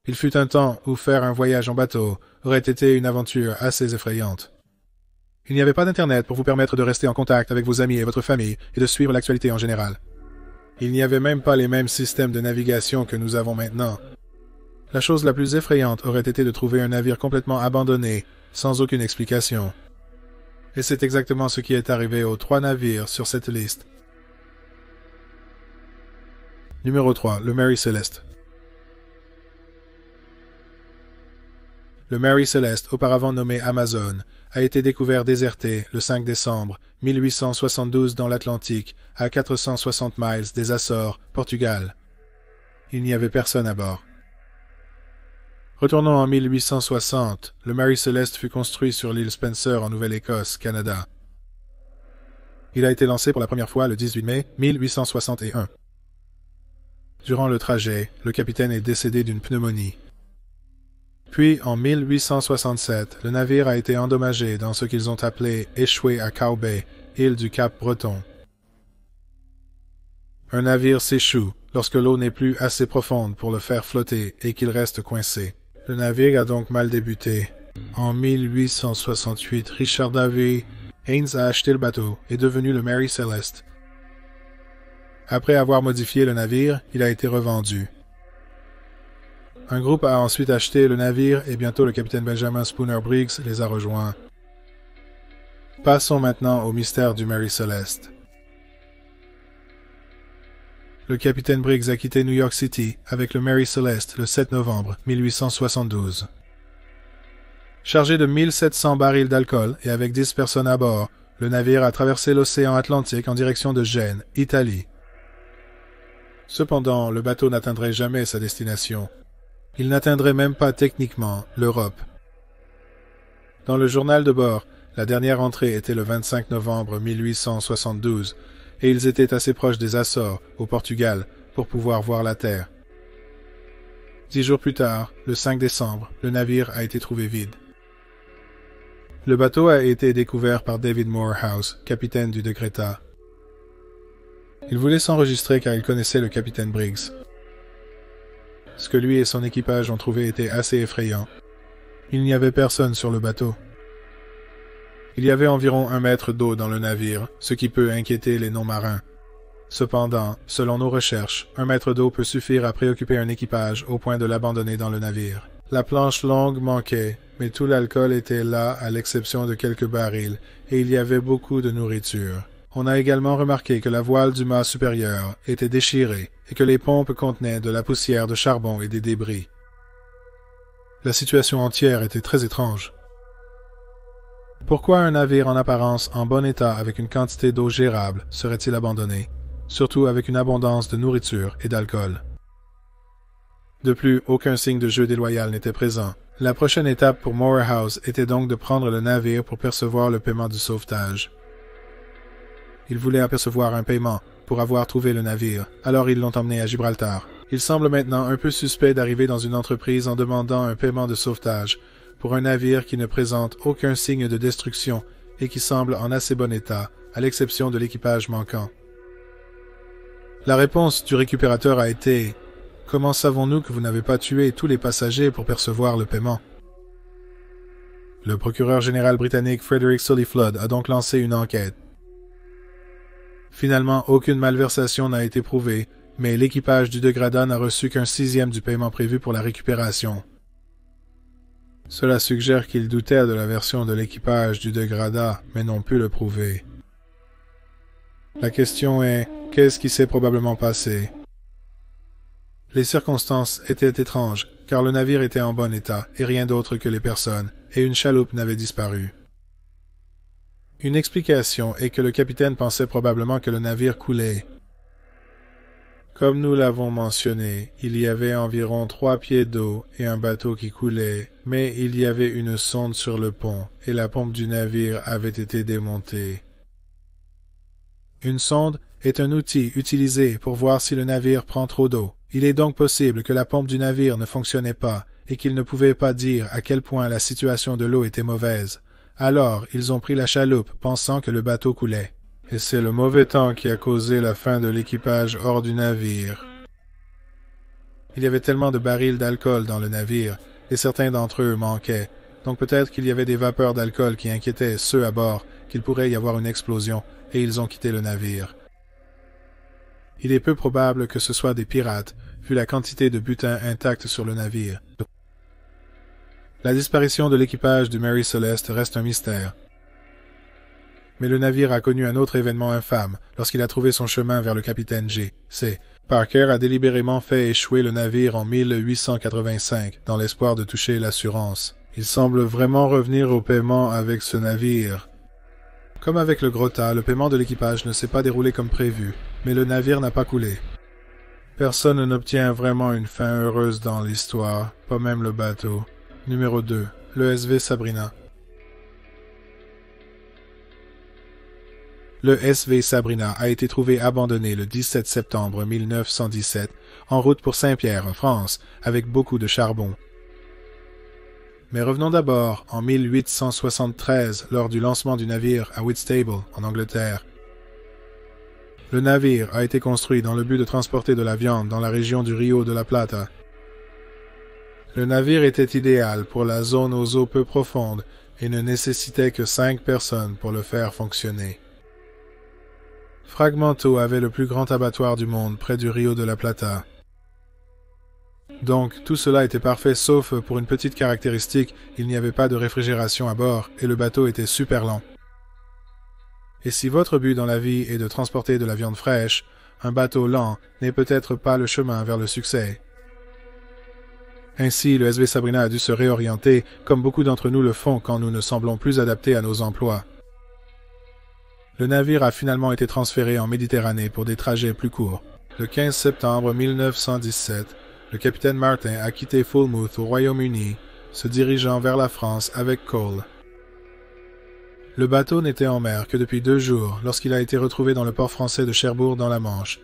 Il fut un temps où faire un voyage en bateau aurait été une aventure assez effrayante. Il n'y avait pas d'Internet pour vous permettre de rester en contact avec vos amis et votre famille et de suivre l'actualité en général. Il n'y avait même pas les mêmes systèmes de navigation que nous avons maintenant. La chose la plus effrayante aurait été de trouver un navire complètement abandonné, sans aucune explication. Et c'est exactement ce qui est arrivé aux 3 navires sur cette liste. Numéro 3. Le Mary Celeste. Le Mary Celeste, auparavant nommé Amazon, a été découvert déserté le 5 décembre 1872 dans l'Atlantique, à 460 miles des Açores, Portugal. Il n'y avait personne à bord. Retournons en 1860, le Mary Celeste fut construit sur l'île Spencer en Nouvelle-Écosse, Canada. Il a été lancé pour la première fois le 18 mai 1861. Durant le trajet, le capitaine est décédé d'une pneumonie. Puis, en 1867, le navire a été endommagé dans ce qu'ils ont appelé échoué à Cow Bay, île du Cap-Breton. Un navire s'échoue lorsque l'eau n'est plus assez profonde pour le faire flotter et qu'il reste coincé. Le navire a donc mal débuté. En 1868, Richard Davey Haynes a acheté le bateau et est devenu le Mary Celeste. Après avoir modifié le navire, il a été revendu. Un groupe a ensuite acheté le navire et bientôt le capitaine Benjamin Spooner Briggs les a rejoints. Passons maintenant au mystère du Mary Celeste. Le capitaine Briggs a quitté New York City avec le Mary Celeste le 7 novembre 1872. Chargé de 1700 barils d'alcool et avec 10 personnes à bord, le navire a traversé l'océan Atlantique en direction de Gênes, Italie. Cependant, le bateau n'atteindrait jamais sa destination. Il n'atteindrait même pas techniquement l'Europe. Dans le journal de bord, la dernière entrée était le 25 novembre 1872, et ils étaient assez proches des Açores, au Portugal, pour pouvoir voir la terre. 10 jours plus tard, le 5 décembre, le navire a été trouvé vide. Le bateau a été découvert par David Morehouse, capitaine du de Greta. Il voulait s'enregistrer car il connaissait le capitaine Briggs. Ce que lui et son équipage ont trouvé était assez effrayant. Il n'y avait personne sur le bateau. Il y avait environ 1 mètre d'eau dans le navire, ce qui peut inquiéter les non-marins. Cependant, selon nos recherches, 1 mètre d'eau peut suffire à préoccuper un équipage au point de l'abandonner dans le navire. La planche longue manquait, mais tout l'alcool était là à l'exception de quelques barils, et il y avait beaucoup de nourriture. On a également remarqué que la voile du mât supérieur était déchirée et que les pompes contenaient de la poussière de charbon et des débris. La situation entière était très étrange. Pourquoi un navire en apparence en bon état avec une quantité d'eau gérable serait-il abandonné, surtout avec une abondance de nourriture et d'alcool? De plus, aucun signe de jeu déloyal n'était présent. La prochaine étape pour Morehouse était donc de prendre le navire pour percevoir le paiement du sauvetage. Ils voulaient apercevoir un paiement pour avoir trouvé le navire, alors ils l'ont emmené à Gibraltar. Il semble maintenant un peu suspect d'arriver dans une entreprise en demandant un paiement de sauvetage pour un navire qui ne présente aucun signe de destruction et qui semble en assez bon état, à l'exception de l'équipage manquant. La réponse du récupérateur a été « Comment savons-nous que vous n'avez pas tué tous les passagers pour percevoir le paiement ?» Le procureur général britannique Frederick Sully-Flood a donc lancé une enquête. Finalement, aucune malversation n'a été prouvée, mais l'équipage du de Grada n'a reçu qu'un 6e du paiement prévu pour la récupération. Cela suggère qu'ils doutaient de la version de l'équipage du de Grada, mais n'ont pu le prouver. La question est, qu'est-ce qui s'est probablement passé? Les circonstances étaient étranges, car le navire était en bon état, et rien d'autre que les personnes, et une chaloupe n'avait disparu. Une explication est que le capitaine pensait probablement que le navire coulait. Comme nous l'avons mentionné, il y avait environ 3 pieds d'eau et un bateau qui coulait, mais il y avait une sonde sur le pont, et la pompe du navire avait été démontée. Une sonde est un outil utilisé pour voir si le navire prend trop d'eau. Il est donc possible que la pompe du navire ne fonctionnait pas et qu'il ne pouvait pas dire à quel point la situation de l'eau était mauvaise. Alors, ils ont pris la chaloupe, pensant que le bateau coulait. Et c'est le mauvais temps qui a causé la fin de l'équipage hors du navire. Il y avait tellement de barils d'alcool dans le navire, et certains d'entre eux manquaient. Donc peut-être qu'il y avait des vapeurs d'alcool qui inquiétaient ceux à bord qu'il pourrait y avoir une explosion, et ils ont quitté le navire. Il est peu probable que ce soit des pirates, vu la quantité de butin intact sur le navire. La disparition de l'équipage du Mary Celeste reste un mystère. Mais le navire a connu un autre événement infâme lorsqu'il a trouvé son chemin vers le capitaine G. C. Parker a délibérément fait échouer le navire en 1885 dans l'espoir de toucher l'assurance. Il semble vraiment revenir au paiement avec ce navire. Comme avec le gros tas, le paiement de l'équipage ne s'est pas déroulé comme prévu, mais le navire n'a pas coulé. Personne n'obtient vraiment une fin heureuse dans l'histoire, pas même le bateau. Numéro 2. Le SV Sabrina. Le SV Sabrina a été trouvé abandonné le 17 septembre 1917 en route pour Saint-Pierre, en France, avec beaucoup de charbon. Mais revenons d'abord en 1873 lors du lancement du navire à Whitstable, en Angleterre. Le navire a été construit dans le but de transporter de la viande dans la région du Rio de la Plata. Le navire était idéal pour la zone aux eaux peu profondes et ne nécessitait que 5 personnes pour le faire fonctionner. Fragmento avait le plus grand abattoir du monde près du Rio de la Plata. Donc, tout cela était parfait sauf pour une petite caractéristique, il n'y avait pas de réfrigération à bord et le bateau était super lent. Et si votre but dans la vie est de transporter de la viande fraîche, un bateau lent n'est peut-être pas le chemin vers le succès. Ainsi, le SV Sabrina a dû se réorienter, comme beaucoup d'entre nous le font quand nous ne semblons plus adaptés à nos emplois. Le navire a finalement été transféré en Méditerranée pour des trajets plus courts. Le 15 septembre 1917, le capitaine Martin a quitté Falmouth au Royaume-Uni, se dirigeant vers la France avec Cole. Le bateau n'était en mer que depuis 2 jours lorsqu'il a été retrouvé dans le port français de Cherbourg dans la Manche.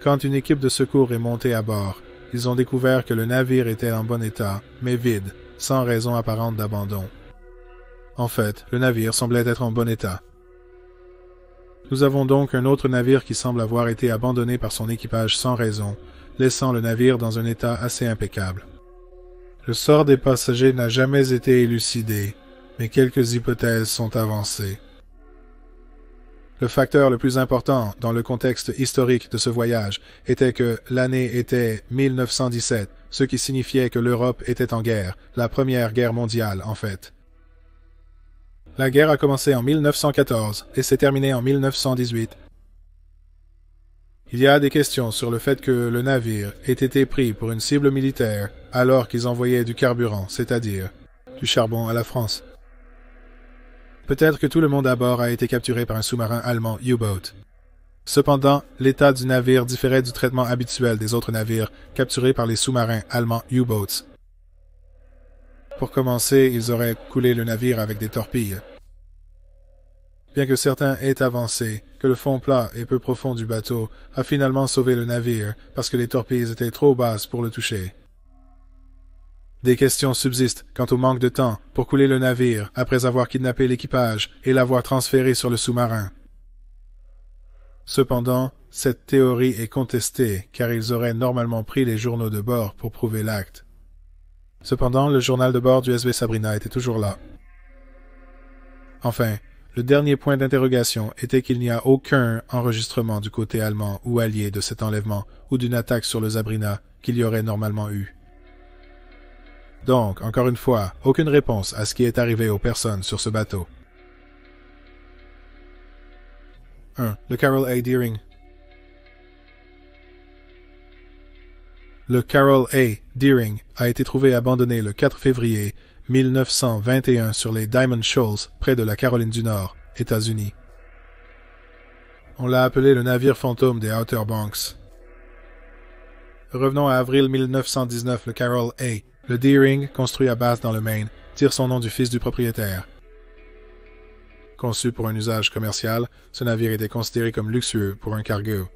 Quand une équipe de secours est montée à bord, ils ont découvert que le navire était en bon état, mais vide, sans raison apparente d'abandon. En fait, le navire semblait être en bon état. Nous avons donc un autre navire qui semble avoir été abandonné par son équipage sans raison, laissant le navire dans un état assez impeccable. Le sort des passagers n'a jamais été élucidé, mais quelques hypothèses sont avancées. Le facteur le plus important dans le contexte historique de ce voyage était que l'année était 1917, ce qui signifiait que l'Europe était en guerre, la Première Guerre mondiale en fait. La guerre a commencé en 1914 et s'est terminée en 1918. Il y a des questions sur le fait que le navire ait été pris pour une cible militaire alors qu'ils envoyaient du carburant, c'est-à-dire du charbon à la France. Peut-être que tout le monde à bord a été capturé par un sous-marin allemand U-boat. Cependant, l'état du navire différait du traitement habituel des autres navires capturés par les sous-marins allemands U-boats. Pour commencer, ils auraient coulé le navire avec des torpilles. Bien que certains aient avancé que le fond plat et peu profond du bateau a finalement sauvé le navire parce que les torpilles étaient trop basses pour le toucher. Des questions subsistent quant au manque de temps pour couler le navire après avoir kidnappé l'équipage et l'avoir transféré sur le sous-marin. Cependant, cette théorie est contestée car ils auraient normalement pris les journaux de bord pour prouver l'acte. Cependant, le journal de bord du SV Sabrina était toujours là. Enfin, le dernier point d'interrogation était qu'il n'y a aucun enregistrement du côté allemand ou allié de cet enlèvement ou d'une attaque sur le Sabrina qu'il y aurait normalement eu. Donc, encore une fois, aucune réponse à ce qui est arrivé aux personnes sur ce bateau. 1. Le Carroll A. Deering. Le Carroll A. Deering a été trouvé abandonné le 4 février 1921 sur les Diamond Shoals, près de la Caroline du Nord, États-Unis. On l'a appelé le navire fantôme des Outer Banks. Revenons à avril 1919, le Carroll A. Le Deering, construit à Bath dans le Maine, tire son nom du fils du propriétaire. Conçu pour un usage commercial, ce navire était considéré comme luxueux pour un cargo.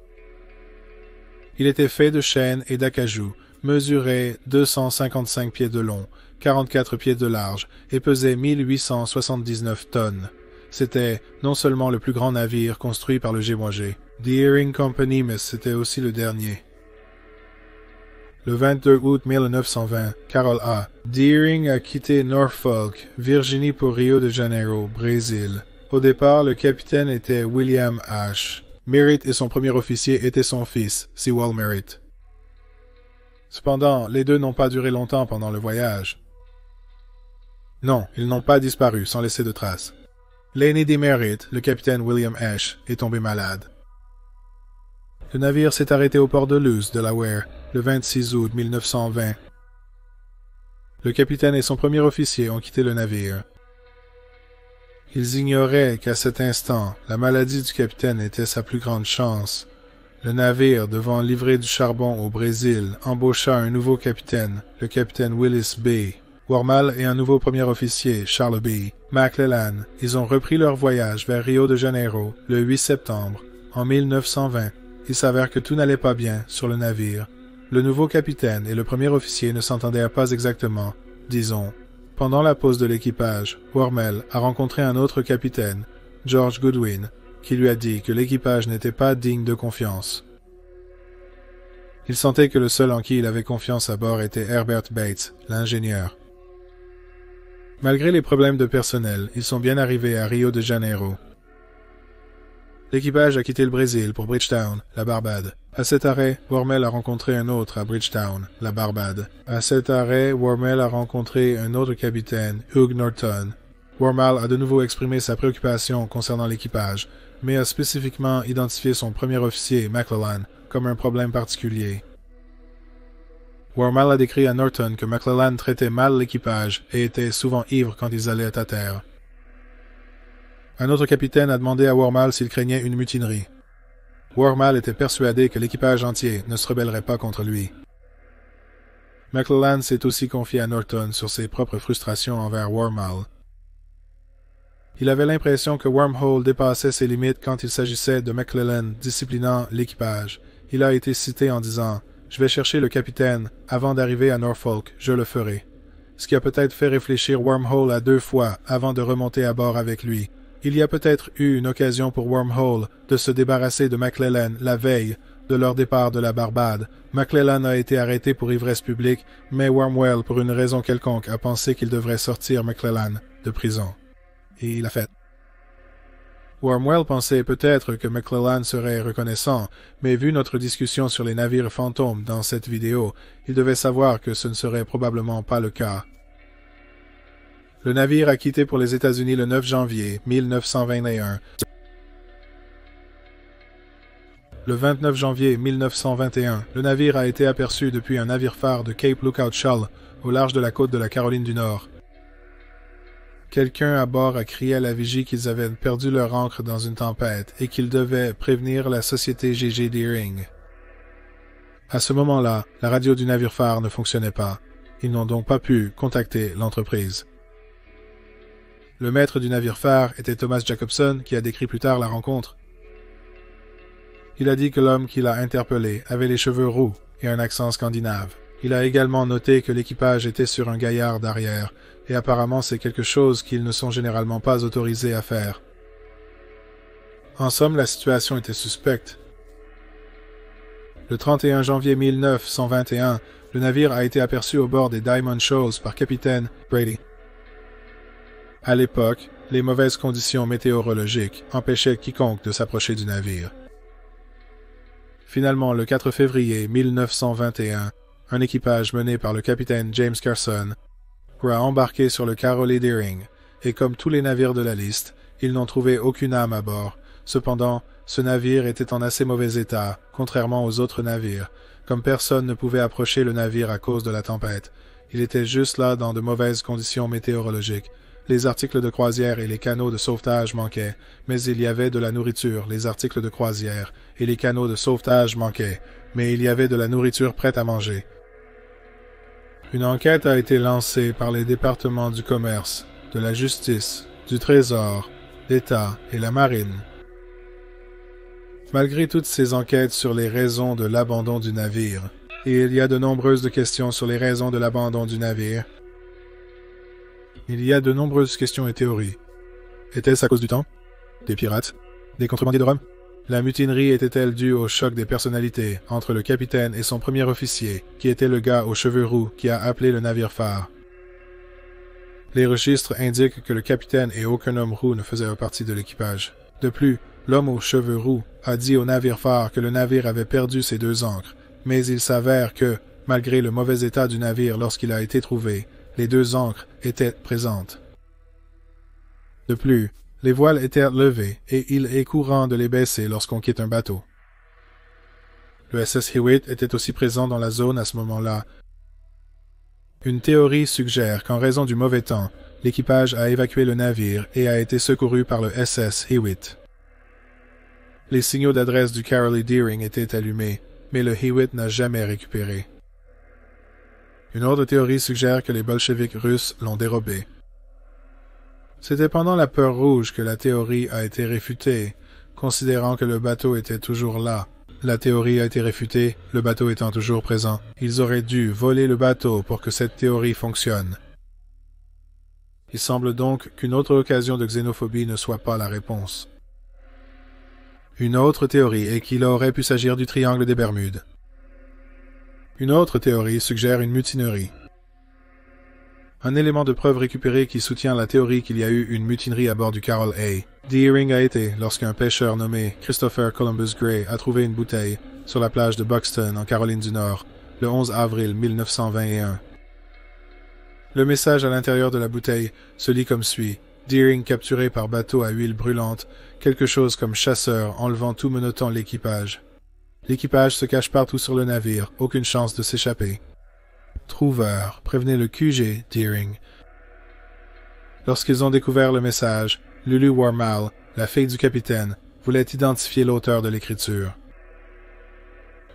Il était fait de chêne et d'acajou, mesurait 255 pieds de long, 44 pieds de large et pesait 1879 tonnes. C'était non seulement le plus grand navire construit par le Gémois-G, Deering Company, mais c'était aussi le dernier. Le 22 août 1920, Carol A. Deering a quitté Norfolk, Virginie pour Rio de Janeiro, Brésil. Au départ, le capitaine était William H. Merritt et son premier officier étaient son fils, Sewell Merritt. Cependant, les deux n'ont pas duré longtemps pendant le voyage. Non, ils n'ont pas disparu sans laisser de traces. L'aîné des Merritt, le capitaine William H., est tombé malade. Le navire s'est arrêté au port de Luz, Delaware, le 26 août 1920. Le capitaine et son premier officier ont quitté le navire. Ils ignoraient qu'à cet instant, la maladie du capitaine était sa plus grande chance. Le navire, devant livrer du charbon au Brésil, embaucha un nouveau capitaine, le capitaine Willis B. Wormald et un nouveau premier officier, Charles B. McClellan. Ils ont repris leur voyage vers Rio de Janeiro le 8 septembre, en 1920. Il s'avère que tout n'allait pas bien sur le navire. Le nouveau capitaine et le premier officier ne s'entendaient pas exactement, disons. Pendant la pause de l'équipage, Wormald a rencontré un autre capitaine, George Goodwin, qui lui a dit que l'équipage n'était pas digne de confiance. Il sentait que le seul en qui il avait confiance à bord était Herbert Bates, l'ingénieur. Malgré les problèmes de personnel, ils sont bien arrivés à Rio de Janeiro. L'équipage a quitté le Brésil pour Bridgetown, la Barbade. À cet arrêt, Wormald a rencontré un autre à Bridgetown, la Barbade. À cet arrêt, Wormald a rencontré un autre capitaine, Hugh Norton. Wormald a de nouveau exprimé sa préoccupation concernant l'équipage, mais a spécifiquement identifié son premier officier, McClellan, comme un problème particulier. Wormald a décrit à Norton que McClellan traitait mal l'équipage et était souvent ivre quand ils allaient à terre. Un autre capitaine a demandé à Wormald s'il craignait une mutinerie. Wormald était persuadé que l'équipage entier ne se rebellerait pas contre lui. McClellan s'est aussi confié à Norton sur ses propres frustrations envers Wormald. Il avait l'impression que Wormhole dépassait ses limites quand il s'agissait de McClellan disciplinant l'équipage. Il a été cité en disant « Je vais chercher le capitaine. Avant d'arriver à Norfolk, je le ferai. » Ce qui a peut-être fait réfléchir Wormhole à 2 fois avant de remonter à bord avec lui. Il y a peut-être eu une occasion pour Wormhole de se débarrasser de McClellan la veille de leur départ de la Barbade. McClellan a été arrêté pour ivresse publique, mais Wormwell, pour une raison quelconque, a pensé qu'il devrait sortir McClellan de prison. Et il l'a fait. Wormwell pensait peut-être que McClellan serait reconnaissant, mais vu notre discussion sur les navires fantômes dans cette vidéo, il devait savoir que ce ne serait probablement pas le cas. Le navire a quitté pour les États-Unis le 9 janvier 1921. Le 29 janvier 1921, le navire a été aperçu depuis un navire-phare de Cape Lookout Shoal, au large de la côte de la Caroline du Nord. Quelqu'un à bord a crié à la vigie qu'ils avaient perdu leur ancre dans une tempête et qu'ils devaient prévenir la société G.G. Deering. À ce moment-là, la radio du navire-phare ne fonctionnait pas. Ils n'ont donc pas pu contacter l'entreprise. Le maître du navire-phare était Thomas Jacobson, qui a décrit plus tard la rencontre. Il a dit que l'homme qui l'a interpellé avait les cheveux roux et un accent scandinave. Il a également noté que l'équipage était sur un gaillard d'arrière, et apparemment c'est quelque chose qu'ils ne sont généralement pas autorisés à faire. En somme, la situation était suspecte. Le 31 janvier 1921, le navire a été aperçu au bord des Diamond Shoals par capitaine Brady. À l'époque, les mauvaises conditions météorologiques empêchaient quiconque de s'approcher du navire. Finalement, le 4 février 1921, un équipage mené par le capitaine James Carson a embarqué sur le Caroline Deering, et comme tous les navires de la liste, ils n'ont trouvé aucune âme à bord. Cependant, ce navire était en assez mauvais état, contrairement aux autres navires, comme personne ne pouvait approcher le navire à cause de la tempête. Il était juste là dans de mauvaises conditions météorologiques. Les articles de croisière et les canaux de sauvetage manquaient, mais il y avait de la nourriture. Les articles de croisière et les canaux de sauvetage manquaient, mais il y avait de la nourriture prête à manger. Une enquête a été lancée par les départements du commerce, de la justice, du trésor, d'État et la marine. Malgré toutes ces enquêtes sur les raisons de l'abandon du navire, et il y a de nombreuses questions sur les raisons de l'abandon du navire, il y a de nombreuses questions et théories. Était-ce à cause du temps? Des pirates? Des contrebandiers de rhum? La mutinerie était-elle due au choc des personnalités entre le capitaine et son premier officier, qui était le gars aux cheveux roux qui a appelé le navire phare? Les registres indiquent que le capitaine et aucun homme roux ne faisaient partie de l'équipage. De plus, l'homme aux cheveux roux a dit au navire phare que le navire avait perdu ses 2 ancres, mais il s'avère que, malgré le mauvais état du navire lorsqu'il a été trouvé, les 2 ancres étaient présentes. De plus, les voiles étaient levées et il est courant de les baisser lorsqu'on quitte un bateau. Le SS Hewitt était aussi présent dans la zone à ce moment-là. Une théorie suggère qu'en raison du mauvais temps, l'équipage a évacué le navire et a été secouru par le SS Hewitt. Les signaux d'adresse du Carolee Deering étaient allumés, mais le Hewitt n'a jamais récupéré. Une autre théorie suggère que les bolcheviks russes l'ont dérobé. C'était pendant la peur rouge que la théorie a été réfutée, considérant que le bateau était toujours là. La théorie a été réfutée, le bateau étant toujours présent. Ils auraient dû voler le bateau pour que cette théorie fonctionne. Il semble donc qu'une autre occasion de xénophobie ne soit pas la réponse. Une autre théorie est qu'il aurait pu s'agir du triangle des Bermudes. Une autre théorie suggère une mutinerie. Un élément de preuve récupéré qui soutient la théorie qu'il y a eu une mutinerie à bord du Carroll A. Deering a été lorsqu'un pêcheur nommé Christopher Columbus Gray a trouvé une bouteille sur la plage de Buxton en Caroline du Nord le 11 avril 1921. Le message à l'intérieur de la bouteille se lit comme suit. Deering capturé par bateau à huile brûlante, quelque chose comme chasseur enlevant tout menottant l'équipage. L'équipage se cache partout sur le navire, aucune chance de s'échapper. Trouveur, prévenez le QG, Deering. Lorsqu'ils ont découvert le message, Lulu Wormald, la fille du capitaine, voulait identifier l'auteur de l'écriture.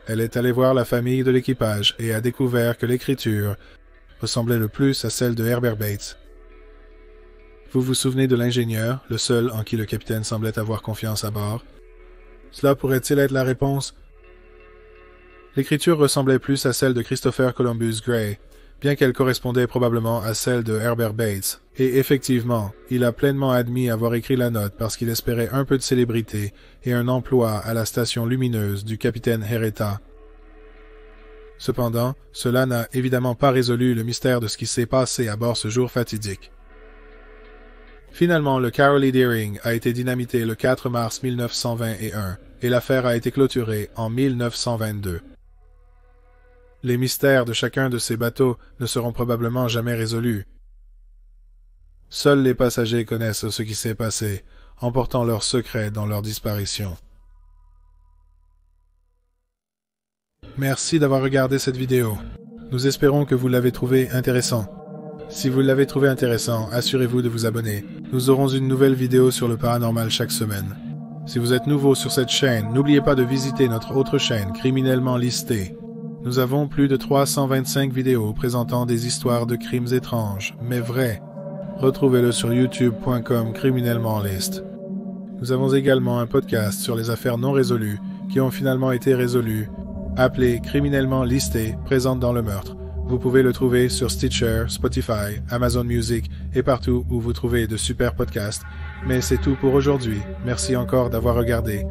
Elle est allée voir la famille de l'équipage et a découvert que l'écriture ressemblait le plus à celle de Herbert Bates. Vous vous souvenez de l'ingénieur, le seul en qui le capitaine semblait avoir confiance à bord? Cela pourrait-il être la réponse? L'écriture ressemblait plus à celle de Christopher Columbus Gray, bien qu'elle correspondait probablement à celle de Herbert Bates. Et effectivement, il a pleinement admis avoir écrit la note parce qu'il espérait un peu de célébrité et un emploi à la station lumineuse du capitaine Herreta. Cependant, cela n'a évidemment pas résolu le mystère de ce qui s'est passé à bord ce jour fatidique. Finalement, le Carolee Deering a été dynamité le 4 mars 1921 et l'affaire a été clôturée en 1922. Les mystères de chacun de ces bateaux ne seront probablement jamais résolus. Seuls les passagers connaissent ce qui s'est passé, emportant leurs secrets dans leur disparition. Merci d'avoir regardé cette vidéo. Nous espérons que vous l'avez trouvé intéressant. Si vous l'avez trouvé intéressant, assurez-vous de vous abonner. Nous aurons une nouvelle vidéo sur le paranormal chaque semaine. Si vous êtes nouveau sur cette chaîne, n'oubliez pas de visiter notre autre chaîne, Criminellement Listée. Nous avons plus de 325 vidéos présentant des histoires de crimes étranges, mais vrais. Retrouvez-le sur youtube.com Criminellement List. Nous avons également un podcast sur les affaires non résolues qui ont finalement été résolues, appelé Criminellement Listé, présente dans le meurtre. Vous pouvez le trouver sur Stitcher, Spotify, Amazon Music et partout où vous trouvez de super podcasts. Mais c'est tout pour aujourd'hui. Merci encore d'avoir regardé.